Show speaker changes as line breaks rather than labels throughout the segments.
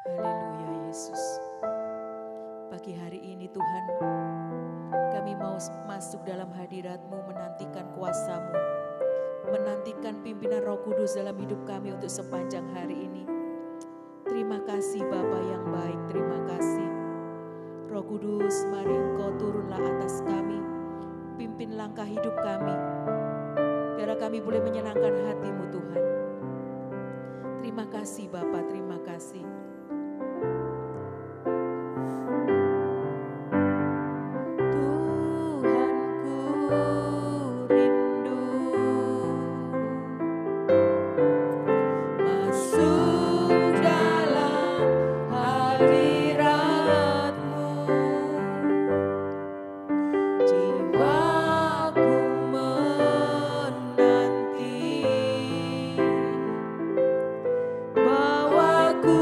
Haleluya Yesus. Pagi hari ini Tuhan, kami mau masuk dalam hadirat-Mu, menantikan kuasa-Mu, menantikan pimpinan Roh Kudus dalam hidup kami untuk sepanjang hari ini. Terima kasih Bapa yang baik, terima kasih. Roh Kudus, mari Engkau turunlah atas kami, pimpin langkah hidup kami, biar kami boleh menyenangkan hati-Mu Tuhan. Terima kasih Bapa, terima kasih. Bawaku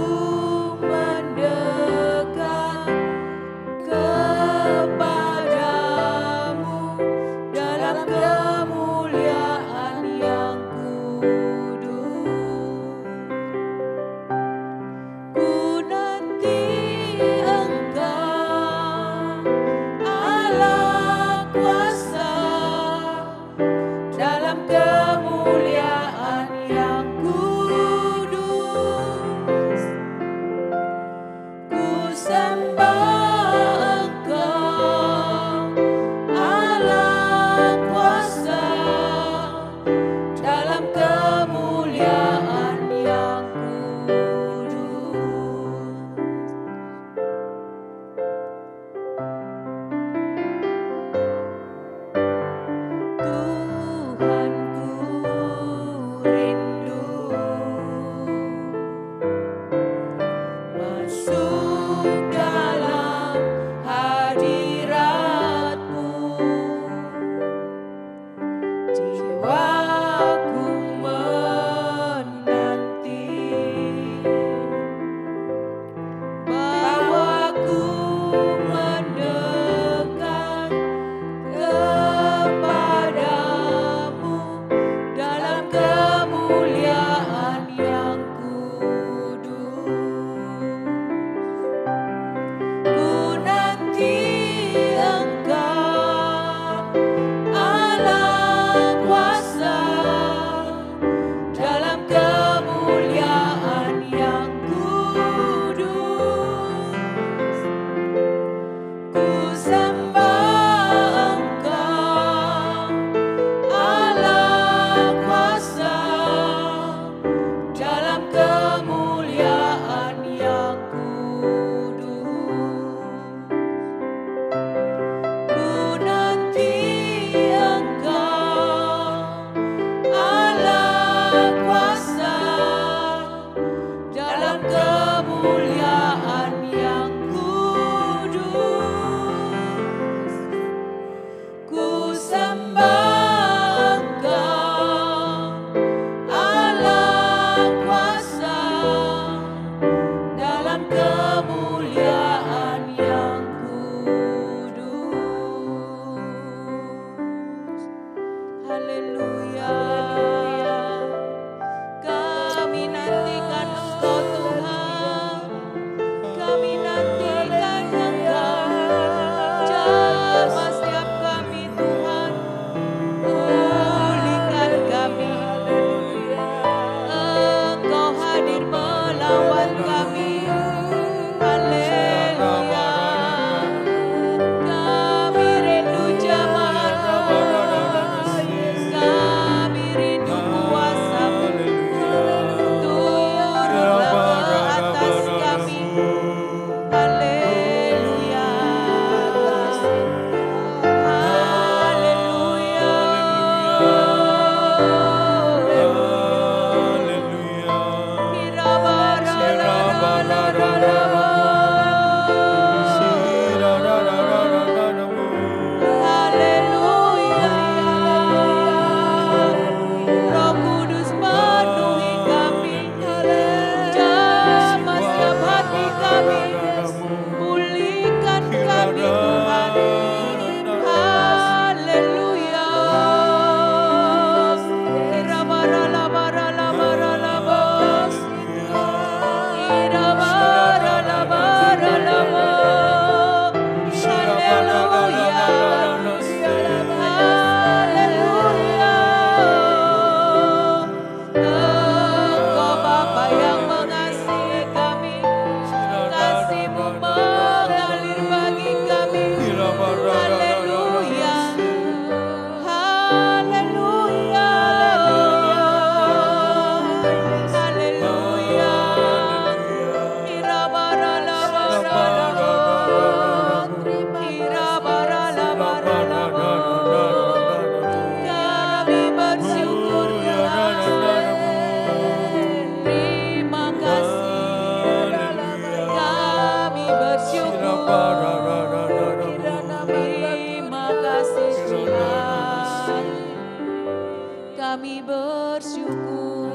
kami bersyukur.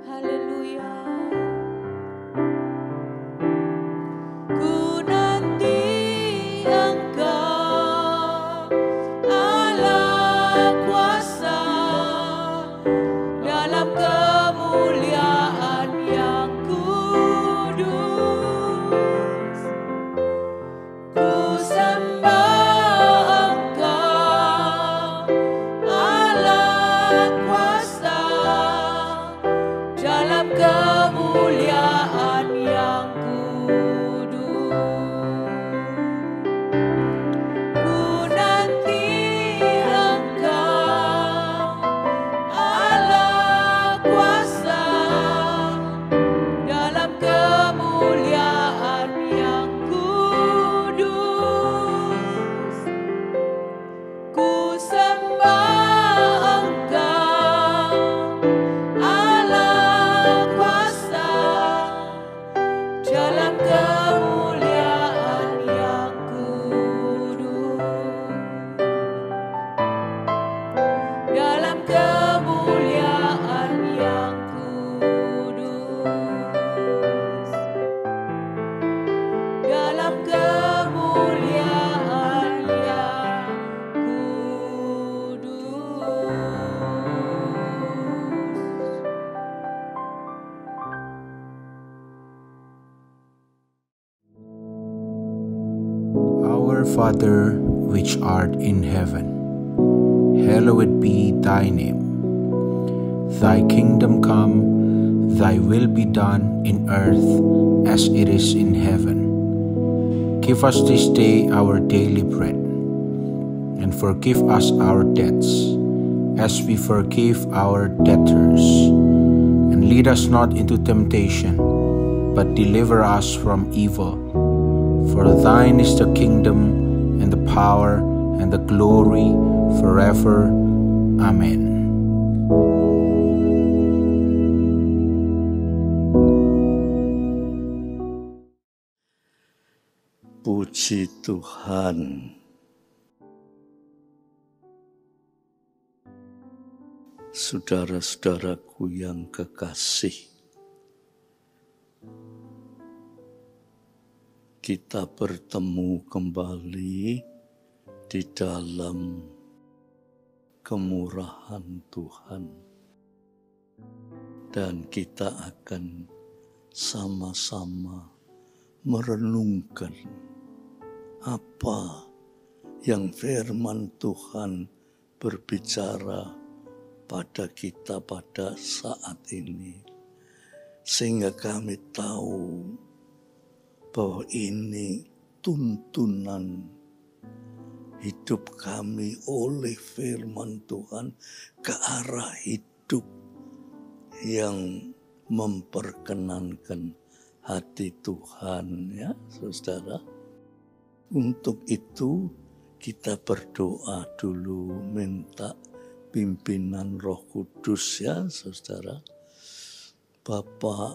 Haleluya. Ku nanti Engkau Allah kuasa dalam kemuliaan yang kudus. Ku sembah Engkau Allah kuasa dalam kemuliaan yang kudus. Ku nanti Engkau Allah kuasa dalam kemuliaan yang kudus. Ku sembah Engkau Allah kuasa dalam kemuliaan yang kudus. Dalam kemuliaan yang kudus. Dalam kemuliaan yang kudus.
Our Father, which art in heaven, hallowed be thy name. Thy kingdom come, thy will be done in earth as it is in heaven. Give us this day our daily bread, and forgive us our debts, as we forgive our debtors. And lead us not into temptation, but deliver us from evil. For thine is the kingdom, and the power, and the glory, forever. Amen.
Puji Tuhan. Saudara-saudaraku yang kekasih, kita bertemu kembali di dalam kemurahan Tuhan, dan kita akan sama-sama merenungkan apa yang firman Tuhan berbicara pada kita pada saat ini, sehingga kami tahu bahwa ini tuntunan hidup kami oleh firman Tuhan ke arah hidup yang memperkenankan hati Tuhan, ya saudara. Untuk itu kita berdoa dulu, minta pimpinan Roh Kudus, ya saudara. Bapa,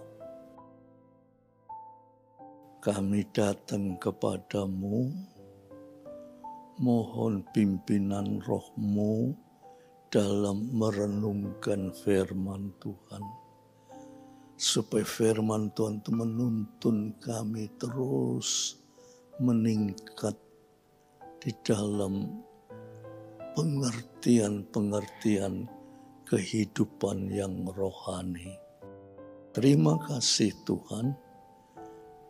kami datang kepadamu, mohon pimpinan Roh-Mu dalam merenungkan firman Tuhan, supaya firman Tuhan itu menuntun kami terus meningkat di dalam pengertian-pengertian kehidupan yang rohani. Terima kasih Tuhan,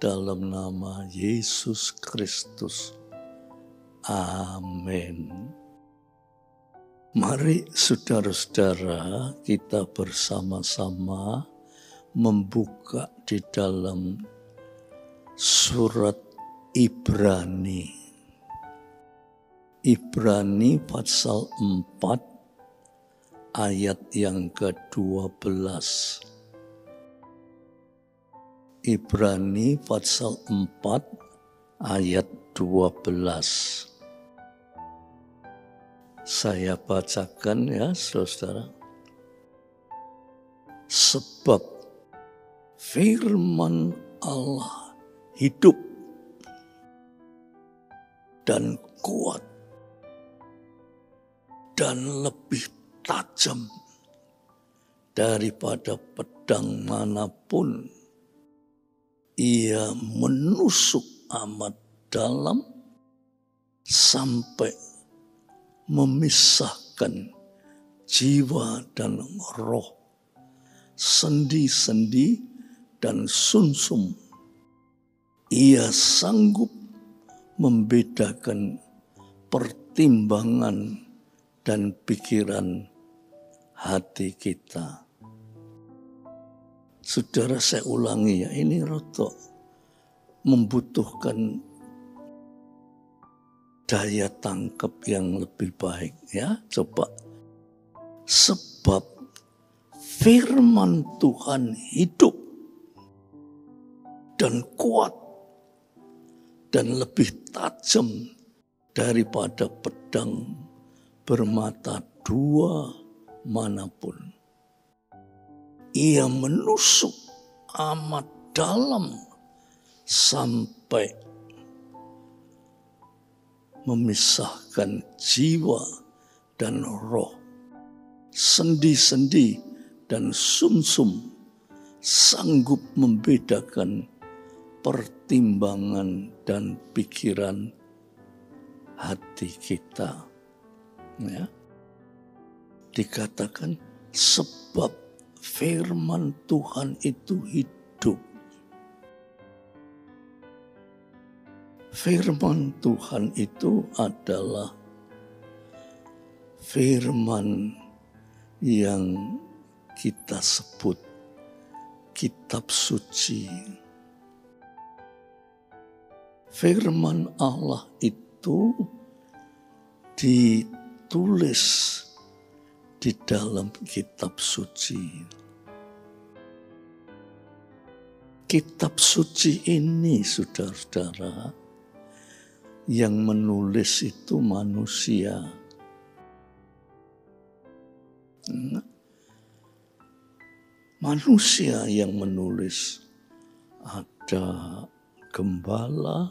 dalam nama Yesus Kristus. Amin. Mari saudara-saudara, kita bersama-sama membuka di dalam surat Ibrani. Ibrani pasal 4 ayat yang ke-12. Ibrani pasal 4 ayat 12. Saya bacakan ya saudara. Sebab firman Allah hidup dan kuat dan lebih tajam daripada pedang manapun. Ia menusuk amat dalam sampai memisahkan jiwa dan roh, sendi-sendi dan sumsum. Ia sanggup membedakan pertimbangan dan pikiran hati kita. Saudara, saya ulangi ya, ini rotok membutuhkan daya tangkap yang lebih baik ya. Coba. Sebab firman Tuhan hidup dan kuat dan lebih tajam daripada pedang bermata dua manapun. Ia menusuk amat dalam sampai memisahkan jiwa dan roh, sendi-sendi dan sumsum, sanggup membedakan pertimbangan dan pikiran hati kita. Ya. Dikatakan sebab firman Tuhan itu hidup. Firman Tuhan itu adalah firman yang kita sebut kitab suci. Firman Allah itu ditulis di dalam kitab suci. Kitab suci ini, saudara-saudara, yang menulis itu manusia. Manusia yang menulis. Ada gembala,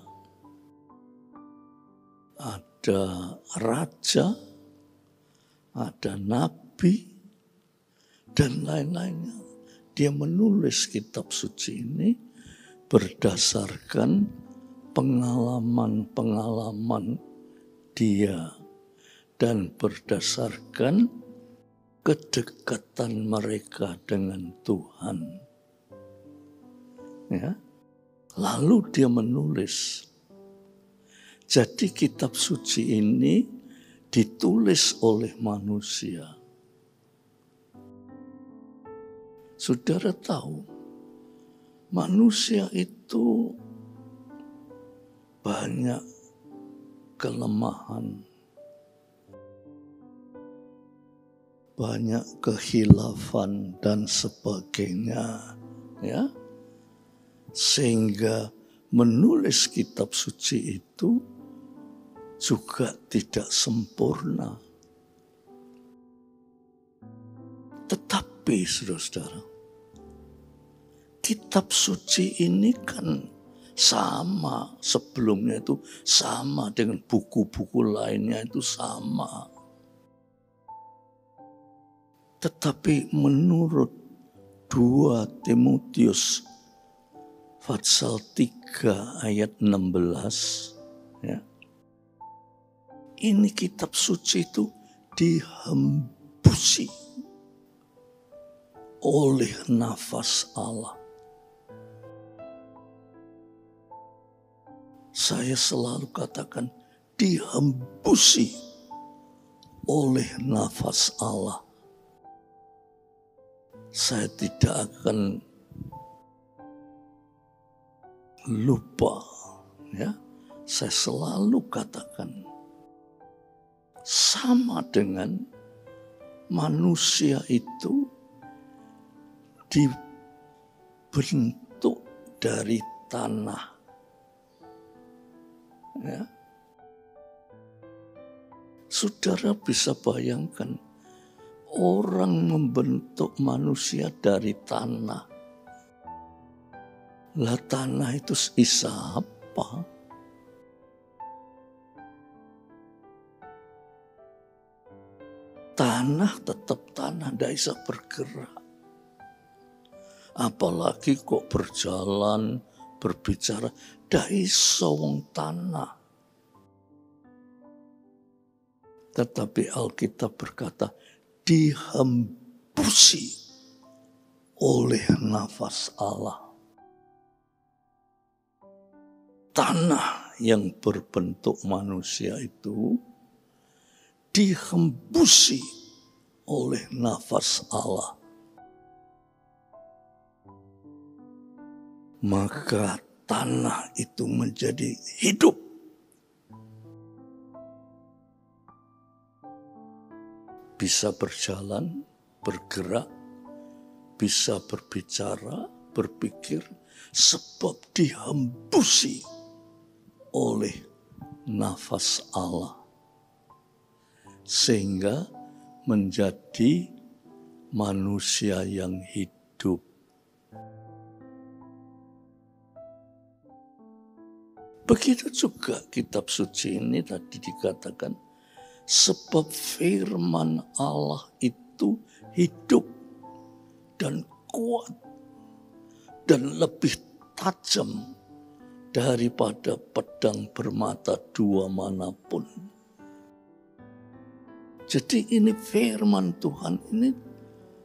ada raja, ada nabi, dan lain-lainnya. Dia menulis kitab suci ini berdasarkan pengalaman-pengalaman dia dan berdasarkan kedekatan mereka dengan Tuhan. Ya. Lalu dia menulis. Jadi kitab suci ini ditulis oleh manusia. Saudara tahu, manusia itu banyak kelemahan, banyak kehilafan dan sebagainya, ya. Sehingga menulis kitab suci itu juga tidak sempurna. Tetapi saudara-saudara, kitab suci ini kan sama sebelumnya, itu sama dengan buku-buku lainnya, itu sama. Tetapi menurut 2 Timotius pasal 3 ayat 16, ya, ini kitab suci itu dihembusi oleh nafas Allah. Saya selalu katakan dihembusi oleh nafas Allah. Saya tidak akan lupa, ya. Saya selalu katakan sama dengan manusia itu dibentuk dari tanah. Ya. Saudara bisa bayangkan orang membentuk manusia dari tanah. Lah tanah itu isa apa? Tanah tetap tanah, tidak bisa bergerak. Apalagi kok berjalan, berbicara, tidak bisa wong tanah. Tetapi Alkitab berkata, dihembusi oleh nafas Allah. Tanah yang berbentuk manusia itu dihembusi oleh nafas Allah. Maka tanah itu menjadi hidup. Bisa berjalan, bergerak, bisa berbicara, berpikir, sebab dihembusi oleh nafas Allah. Sehingga menjadi manusia yang hidup. Begitu juga kitab suci ini tadi dikatakan, sebab firman Allah itu hidup dan kuat dan lebih tajam daripada pedang bermata dua manapun. Jadi ini firman Tuhan ini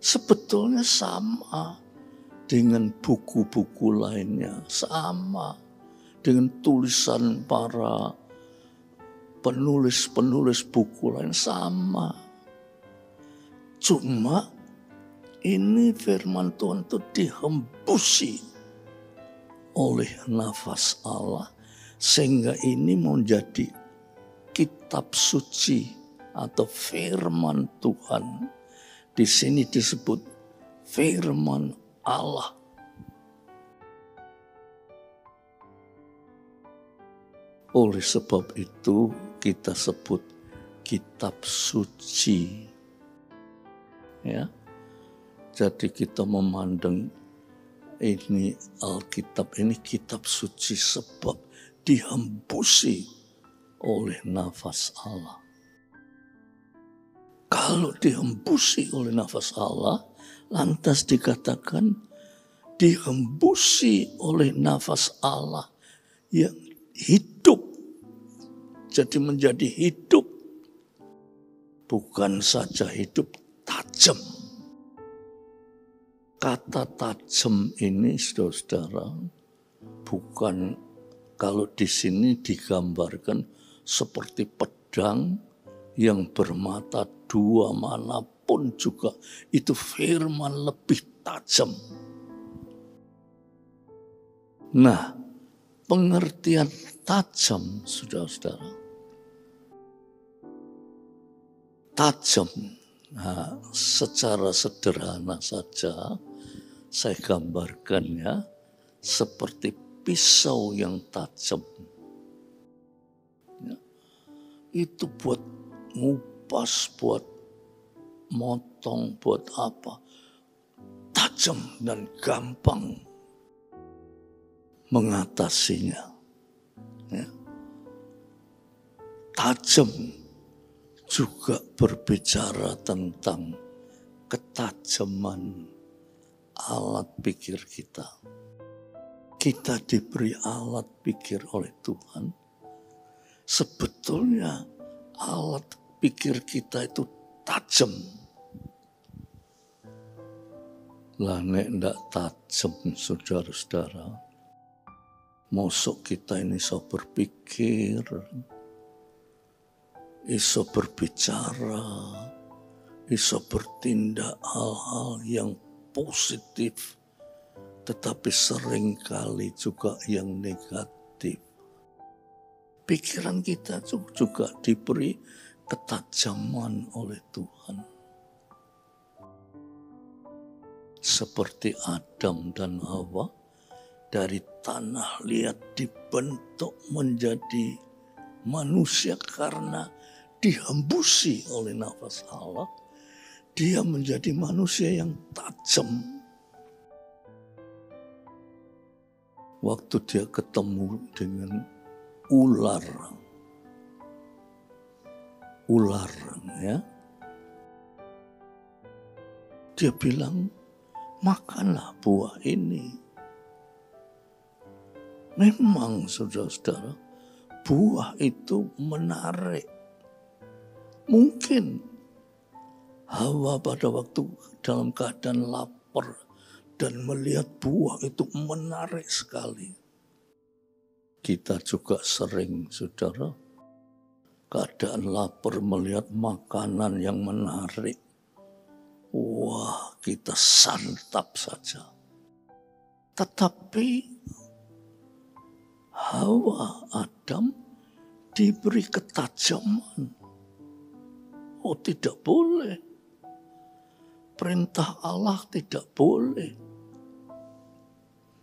sebetulnya sama dengan buku-buku lainnya, sama dengan tulisan para penulis-penulis buku lain, sama. Cuma ini firman Tuhan itu dihembusi oleh nafas Allah, sehingga ini menjadi kitab suci atau firman Tuhan. Di sini disebut firman Allah. Oleh sebab itu kita sebut kitab suci. Ya. Jadi kita memandang ini Alkitab ini kitab suci sebab dihembusi oleh nafas Allah. Kalau dihembusi oleh nafas Allah, lantas dikatakan dihembusi oleh nafas Allah yang hidup. Jadi menjadi hidup. Bukan saja hidup, tajam. Kata tajam ini, saudara-saudara, bukan kalau di sini digambarkan seperti pedang yang bermata dua manapun juga. Itu firman lebih tajam. Nah, pengertian tajam, saudara-saudara. Tajam, nah, secara sederhana saja saya gambarkan ya, seperti pisau yang tajam. Ya, itu buat ngupas, buat motong, buat apa. Tajam dan gampang mengatasinya. Ya. Tajam juga berbicara tentang ketajaman alat pikir kita. Kita diberi alat pikir oleh Tuhan. Sebetulnya alat pikir kita itu tajam. Lah nek ndak tajam, saudara-saudara, mosok kita ini iso berpikir, iso berbicara, iso bertindak hal-hal yang positif, tetapi seringkali juga yang negatif. Pikiran kita juga diberi ketajaman oleh Tuhan. Seperti Adam dan Hawa, dari tanah liat dibentuk menjadi manusia karena dihembusi oleh nafas Allah. Dia menjadi manusia yang tajam. Waktu dia ketemu dengan ular ya, dia bilang, makanlah buah ini. Memang saudara-saudara, buah itu menarik. Mungkin Hawa pada waktu dalam keadaan lapar dan melihat buah itu menarik sekali. Kita juga sering, saudara, keadaan lapar melihat makanan yang menarik. Wah, kita santap saja. Tetapi Hawa, Adam diberi ketajaman. Oh, tidak boleh. Perintah Allah tidak boleh.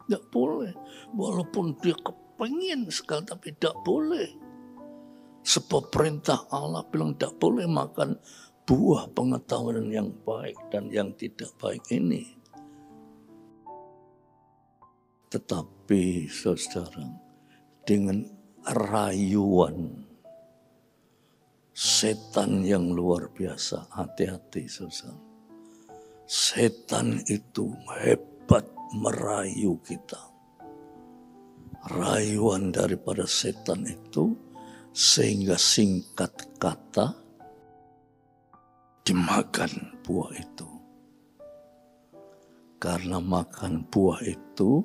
Tidak boleh. Walaupun dia kepingin sekali, tapi tidak boleh. Sebab perintah Allah bilang tidak boleh makan buah pengetahuan yang baik dan yang tidak baik ini. Tetapi saudara, dengan rayuan setan yang luar biasa, hati-hati saudara. Setan itu hebat merayu kita. Rayuan daripada setan itu sehingga singkat kata dimakan buah itu. Karena makan buah itu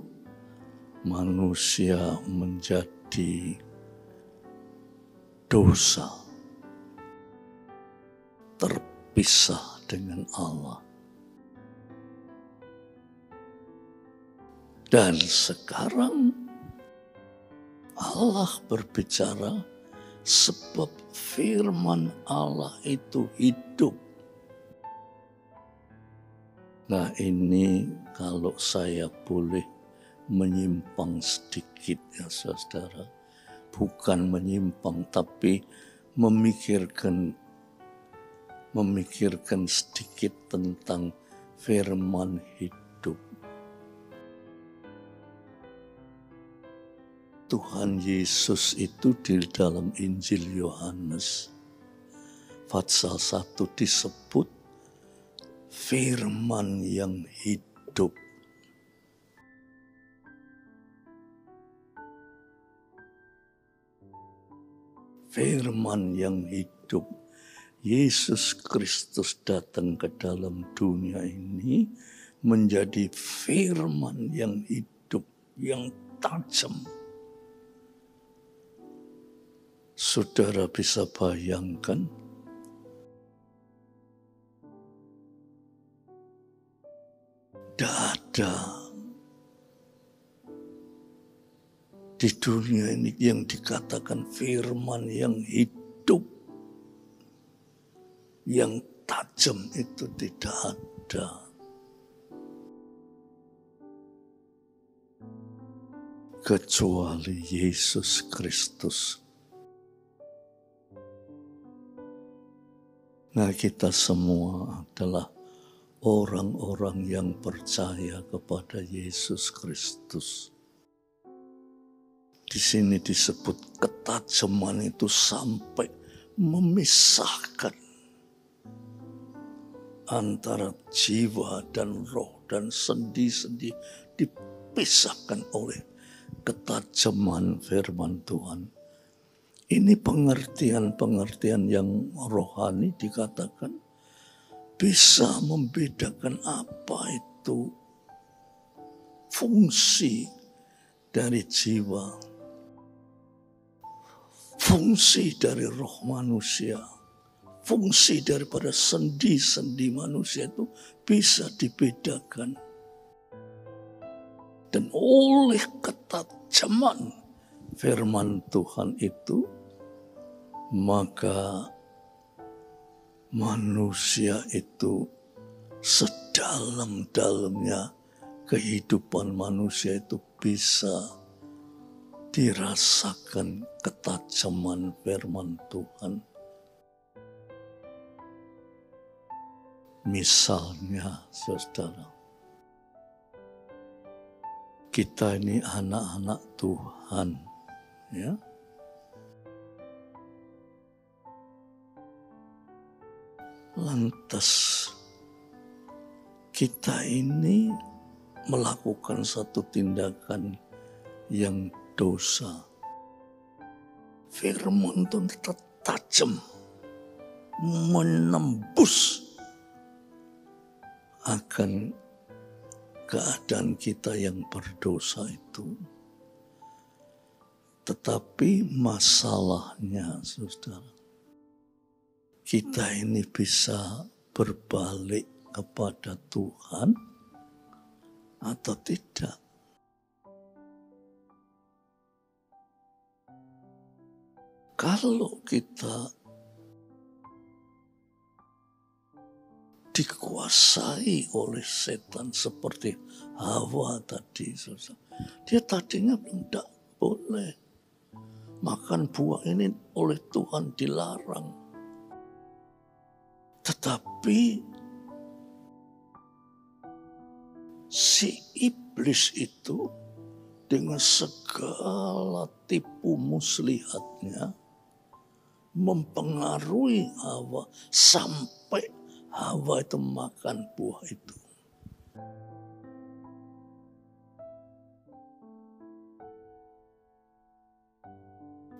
manusia menjadi dosa, terpisah dengan Allah. Dan sekarang Allah berbicara sebab firman Allah itu hidup. Nah, ini kalau saya boleh menyimpang sedikit ya saudara. Bukan menyimpang tapi memikirkan sedikit tentang firman hidup. Tuhan Yesus itu di dalam Injil Yohanes pasal 1 disebut firman yang hidup. Firman yang hidup. Yesus Kristus datang ke dalam dunia ini menjadi firman yang hidup, yang tajam. Saudara bisa bayangkan tidak ada di dunia ini yang dikatakan firman yang hidup, yang tajam itu tidak ada. Kecuali Yesus Kristus. Nah, kita semua adalah orang-orang yang percaya kepada Yesus Kristus. Di sini disebut ketajaman itu sampai memisahkan antara jiwa dan roh dan sendi-sendi, dipisahkan oleh ketajaman firman Tuhan. Ini pengertian-pengertian yang rohani dikatakan bisa membedakan apa itu fungsi dari jiwa, fungsi dari roh manusia, fungsi daripada sendi-sendi manusia itu bisa dibedakan. Dan oleh ketajaman firman Tuhan itu, maka manusia itu sedalam-dalamnya kehidupan manusia itu bisa dirasakan ketajaman firman Tuhan. Misalnya, saudara, kita ini anak-anak Tuhan, ya. Lantas kita ini melakukan satu tindakan yang dosa. Firman Tuhan tajam, menembus akan keadaan kita yang berdosa itu. Tetapi masalahnya, saudara, kita ini bisa berbalik kepada Tuhan atau tidak. Kalau kita dikuasai oleh setan seperti Hawa tadi, dia tadinya tidak boleh makan buah ini, oleh Tuhan dilarang. Tetapi si iblis itu dengan segala tipu muslihatnya mempengaruhi Hawa sampai Hawa itu makan buah itu.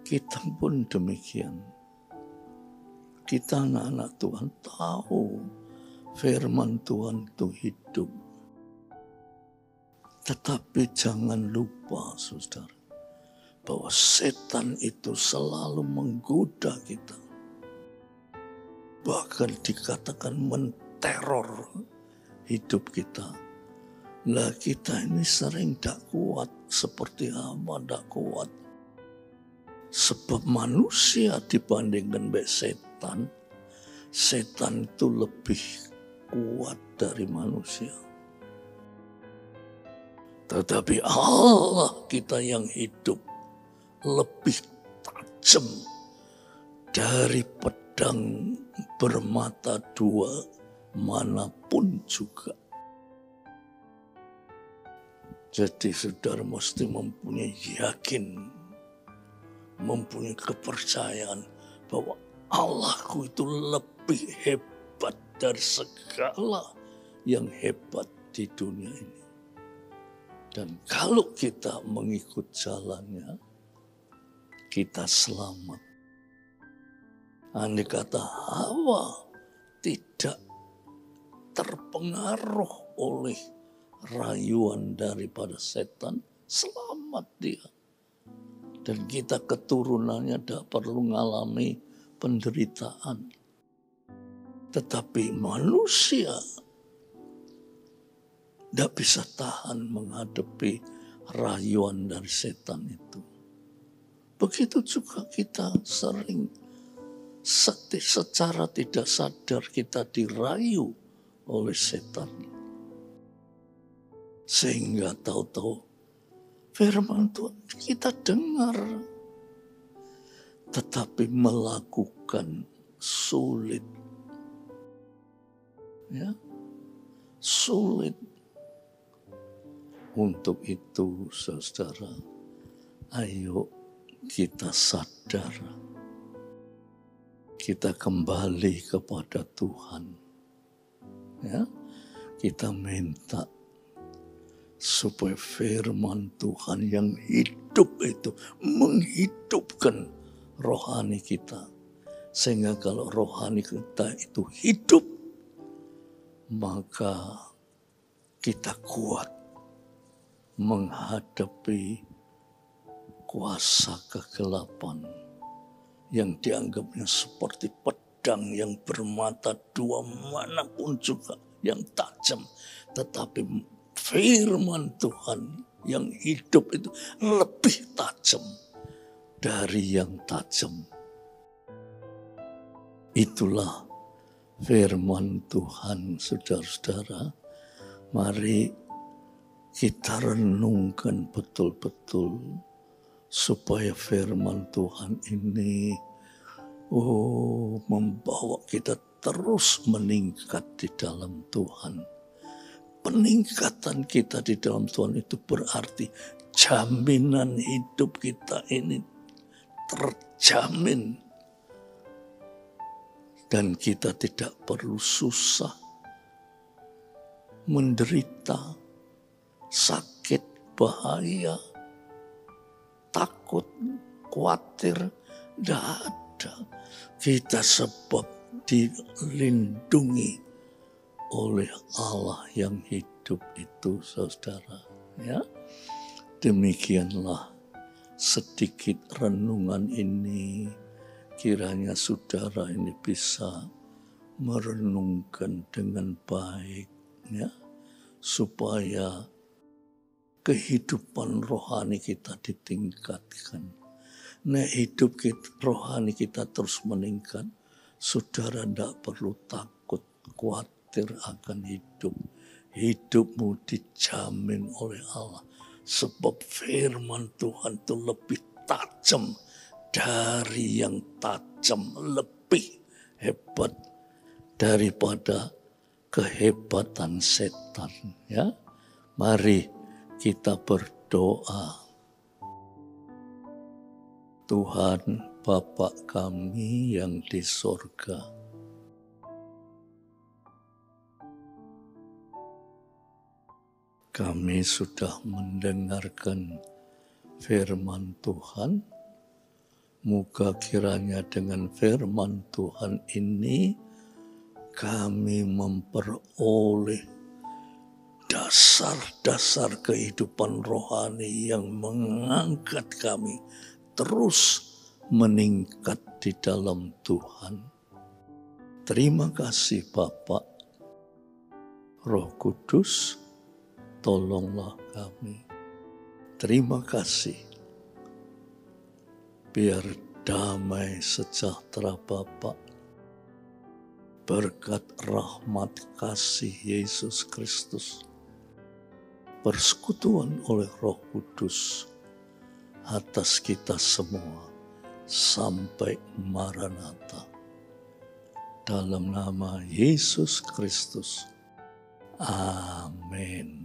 Kita pun demikian. Kita anak-anak Tuhan tahu firman Tuhan itu hidup. Tetapi jangan lupa, saudara, bahwa setan itu selalu menggoda kita. Bahkan dikatakan menteror hidup kita. Lah kita ini sering tidak kuat seperti Hawa, tidak kuat. Sebab manusia dibandingkan dengan setan, setan itu lebih kuat dari manusia. Tetapi Allah kita yang hidup lebih tajam dari pedang bermata dua manapun juga. Jadi saudara mesti mempunyai yakin, mempunyai kepercayaan bahwa Allahku itu lebih hebat dari segala yang hebat di dunia ini. Dan kalau kita mengikut jalannya, kita selamat. Andai kata Hawa tidak terpengaruh oleh rayuan daripada setan, selamat dia. Dan kita keturunannya tidak perlu mengalami penderitaan. Tetapi manusia tidak bisa tahan menghadapi rayuan dari setan itu. Begitu juga kita sering secara tidak sadar kita dirayu oleh setan. Sehingga tahu-tahu firman Tuhan kita dengar, tetapi melakukan sulit. Ya, sulit. Untuk itu, saudara, ayo kita sadar. Kita kembali kepada Tuhan. Ya, kita minta supaya firman Tuhan yang hidup itu menghidupkan rohani kita. Sehingga kalau rohani kita itu hidup, maka kita kuat menghadapi kuasa kegelapan yang dianggapnya seperti pedang yang bermata dua manapun juga yang tajam. Tetapi firman Tuhan yang hidup itu lebih tajam dari yang tajam. Itulah firman Tuhan, saudara-saudara. Mari kita renungkan betul-betul supaya firman Tuhan ini membawa kita terus meningkat di dalam Tuhan. Peningkatan kita di dalam Tuhan itu berarti jaminan hidup kita ini terjamin. Dan kita tidak perlu susah menderita, sakit, bahaya, takut, khawatir, tidak ada. Kita sebab dilindungi oleh Allah yang hidup itu, saudara. Ya, demikianlah sedikit renungan ini. Kiranya saudara ini bisa merenungkan dengan baik, ya, supaya kehidupan rohani kita ditingkatkan. Nah, hidup rohani kita terus meningkat. Saudara tidak perlu takut, khawatir akan hidup. Hidupmu dijamin oleh Allah. Sebab firman Tuhan itu lebih tajam dari yang tajam, lebih hebat daripada kehebatan setan. Ya, mari kita berdoa. Tuhan Bapa kami yang di sorga, kami sudah mendengarkan firman Tuhan. Moga kiranya dengan firman Tuhan ini kami memperoleh dasar-dasar kehidupan rohani yang mengangkat kami terus meningkat di dalam Tuhan. Terima kasih Bapa. Roh Kudus, tolonglah kami. Terima kasih. Biar damai sejahtera Bapa, berkat rahmat kasih Yesus Kristus, persekutuan oleh Roh Kudus atas kita semua sampai Maranatha. Dalam nama Yesus Kristus. Amin.